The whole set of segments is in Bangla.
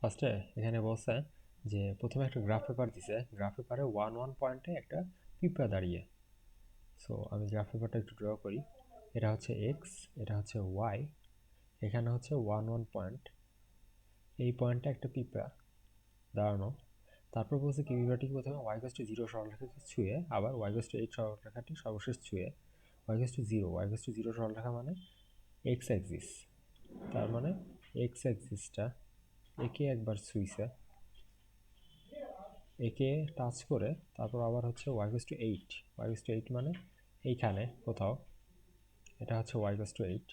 ফার্স্টে এখানে বলছে যে প্রথমে একটা গ্রাফ পেপার দিছে, গ্রাফ পেপারে 1 1 পয়েন্টে একটা পিঁপড়া দাঁড়িয়ে। সো আমি গ্রাফ পেপারটা একটু ড্র করি। এটা হচ্ছে এক্স, এটা হচ্ছে ওয়াই, এখানে হচ্ছে 1 1 পয়েন্ট, এই পয়েন্টে একটা পিঁপড়া দাঁড়ানো। তারপর বলছে কি পিঁপড়াটিকে প্রথমে y=0 সরলরেখাকে ছুঁয়ে আবার y=8 সরলরেখাটি সর্বশেষ ছুঁয়ে y=0 সরলরেখা মানে এক্স অ্যাক্সিস, তার মানে এক্স অ্যাক্সিসটা একে একবার ছুঁইছে, একে টাচ করে তারপর আবার হচ্ছে y=8 মানে এইখানে কোথাও, এটা হচ্ছে y=8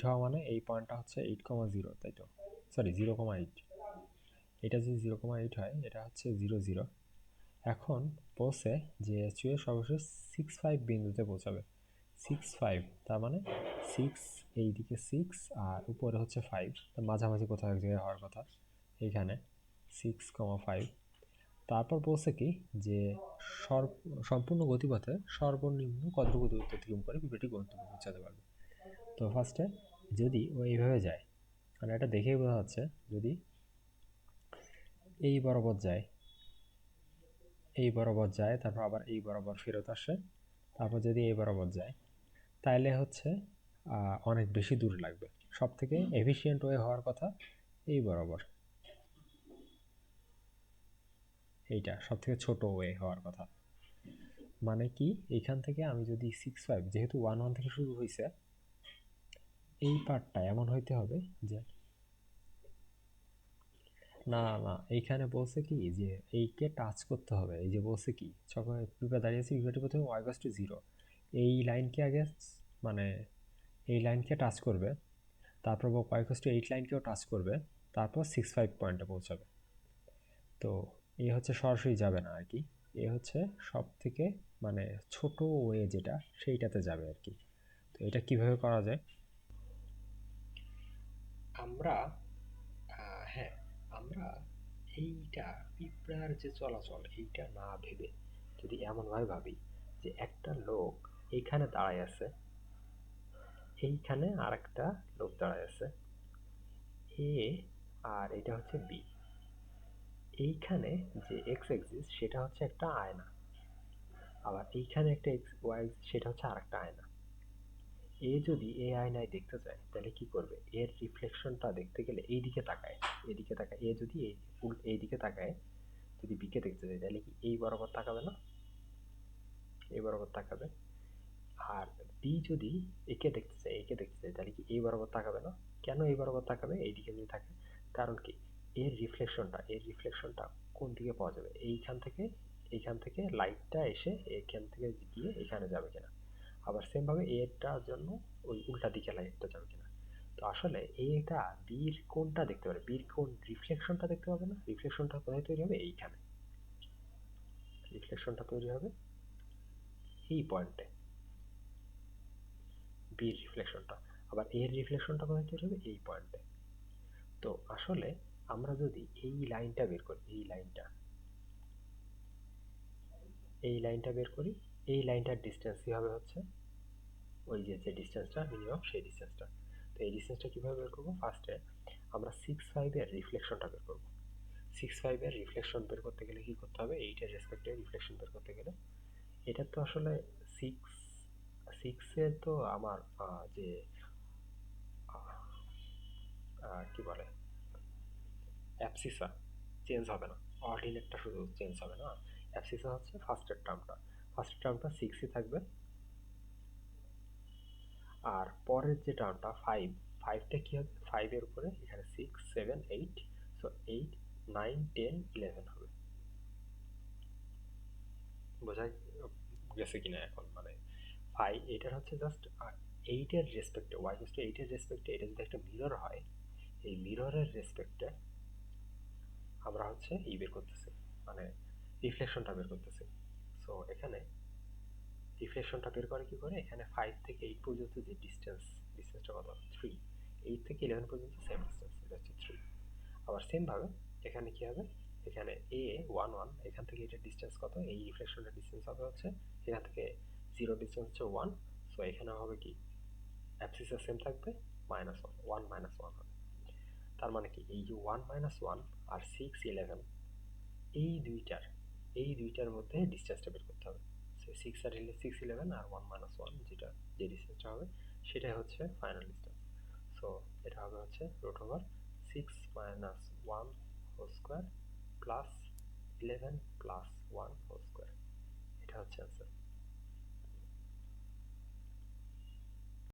হওয়া মানে এই পয়েন্টটা হচ্ছে 8,0, তাই তো? সরি 0,8, এটা যদি 0,8 হয় এটা হচ্ছে 0 0। এখন বলছে যে চুয়ে সর্বশেষ 6 5 বিন্দুতে পৌঁছাবে। 6 5 তার মানে 6, এইদিকে 6 আর উপরে হচ্ছে 5, মাঝামাঝি কোথাও এক জায়গায় হওয়ার কথা এইখানে 6,5। তারপর বলছে কি যে সম্পূর্ণ গতিপথে সর্বনিম্ন কতটুকু দূরত্ব অতিক্রম করে পিঁপড়াটি গন্তব্যে পৌঁছাতে পারবে। তো ফার্স্টে যদি ও এইভাবে যায়, মানে এটা দেখেই বোঝা যাচ্ছে যদি এই বরাবর যায়, এই বরাবর যায় তারপর আবার এই বরাবর ফেরত আসে, তারপর যদি এই বরাবর যায় তাইলে হচ্ছে অনেক বেশি দূর লাগবে। সব থেকে এফিসিয়েন্ট ওয়ে হওয়ার কথা এই বরাবর, এইটা সব থেকে ছোট ওয়ে হওয়ার কথা। মানে কি এইখান থেকে আমি যদি 6 5, যেহেতু 1 1 থেকে শুরু হয়েছে, এই পার্টটা এমন হইতে হবে যে না না এইখানে বলছে কি যে এইকে টাচ করতে হবে। এই যে বলছে কি সকালে পিঁপড়া দাঁড়িয়েছে, পিঁপড়াটি প্রথমে y=0 এই লাইনকে আগে, মানে এই লাইনকে টাচ করবে, তারপর y=8 লাইনকেও টাচ করবে, তারপর 6 5 পয়েন্টে পৌঁছাবে। তো এ হচ্ছে সরাসরি যাবে না আর কি, এ হচ্ছে সব থেকে মানে ছোট ওয়ে যেটা সেইটাতে যাবে আর কি। তো এটা কিভাবে করা যায়? আমরা হ্যাঁ, আমরা এইটা পিঁপড়ার যে চলাচল এইটা না ভেবে যদি এমনভাবে ভাবি যে একটা লোক এইখানে দাঁড়ায় আছে, এইখানে আর একটা লোক দাঁড়ায় আছে, এ আর এটা হচ্ছে বি, এইখানে যে এক্স এক্সিস সেটা হচ্ছে একটা আয়না, আবার এইখানে একটা এক্স ওয়াই সেটা হচ্ছে আরেকটা আয়না। এ যদি এই আয়নায় দেখতে চায় তাহলে কি করবে? এর রিফ্লেকশনটা দেখতে গেলে এইদিকে তাকায়, এদিকে তাকায়। এ যদি এইদিকে তাকায়, যদি বিকে দেখতে চায় তাহলে কি এই বরাবর তাকাবে না? এই বরাবর তাকাবে। আর বি যদি একে দেখতে চায় তাহলে কি এই বরাবর তাকাবে না? কেন এই বরাবর তাকাবে এইদিকে যদি থাকে? কারণ কি এর রিফ্লেকশনটা কোন দিকে পাওয়া যাবে? এইখান থেকে লাইটটা এসে এখান থেকে গিয়ে এখানে যাবে কিনা, আবার সেম ভাবে এটার জন্য ওই উল্টা দিকে লাইটটা যাবে কিনা। তো আসলে এটা বির কোনটা দেখতে পারে? বির কোন রিফ্লেকশনটা দেখতে পাবে না? রিফ্লেকশনটা কোথায় তৈরি হবে? এইখানে রিফ্লেকশনটা তৈরি হবে, এই পয়েন্টে বির রিফ্লেকশনটা। আবার এর রিফ্লেকশনটা কোথায় তৈরি হবে? এই পয়েন্টে। তো আসলে আমরা যদি এই লাইনটা বের করি, এই লাইনটা বের করি, এই লাইনটার ডিস্টেন্সই হবে হচ্ছে ওই যে ডিস্টেন্সটা মিনিমাম সেই ডিস্টেন্সটা। তো এই ডিস্টেন্সটা কীভাবে বের করবো? ফার্স্টে আমরা 6 5 এর রিফ্লেকশনটা বের করবো। 6 5 এর রিফ্লেকশন বের করতে গেলে কি করতে হবে? 8 এর রেসপেক্টে রিফ্লেকশন বের করতে গেলে এটা তো আসলে সিক্স সিক্সের তো আমার যে কি বলে অ্যাবসিসা চেঞ্জ হবে না, অর্ডিনেটটা শুধু চেঞ্জ হবে না। অ্যাবসিসা হচ্ছে ফার্স্টের টার্মটা 6ই থাকবে, আর পরের যে টার্মটা 5, 5টা কি হবে? 5 এর উপরে এখানে 6 7 8, সো 8 9 10 11 হবে। বোঝা গেছে কিনা এখন? মানে এটার হচ্ছে জাস্ট 8 এর রেসপেক্টে, y=8 এর রেসপেক্টে এটা যদি একটা মিরর হয়, এই মিররের রেসপেক্টে আমরা হচ্ছে বের করতেছি, মানে রিফ্লেকশনটা বের করতেছি। সো এখানে রিফ্লেকশনটা বের করে কি করে? এখানে 5 থেকে 8 পর্যন্ত যে ডিস্টেন্সটা কত? 3। 8 থেকে 11 পর্যন্ত সেম ডিস্টেন্স, এটা হচ্ছে 3। আবার সেম ভাবে এখানে কি হবে? এখানে এ 1 1, এখান থেকে এটার ডিস্টেন্স কত? এই রিফ্লেকশনের ডিস্টেন্স হবে হচ্ছে এখান থেকে 0 ডিস্টেন্স হচ্ছে 1, সো এখানে হবে কি অ্যাবসিসটা সেম থাকবে, -1 1 -1 হবে। তার মানে কি এই যে 1 মাইনাস 1 আর 6 11 এই দুইটার মধ্যে ডিসটেন্সটা বের করতে হবে। সো 6 আর 11 আর 1 মাইনাস 1 যেটা যে ডিসটেন্সটা হবে সেটাই হচ্ছে ফাইনাল ডিসটেন্স। সো এটা হবে হচ্ছে root over 6 minus 1 whole square plus 11 plus 1 whole square. এটা হচ্ছে অ্যান্সার।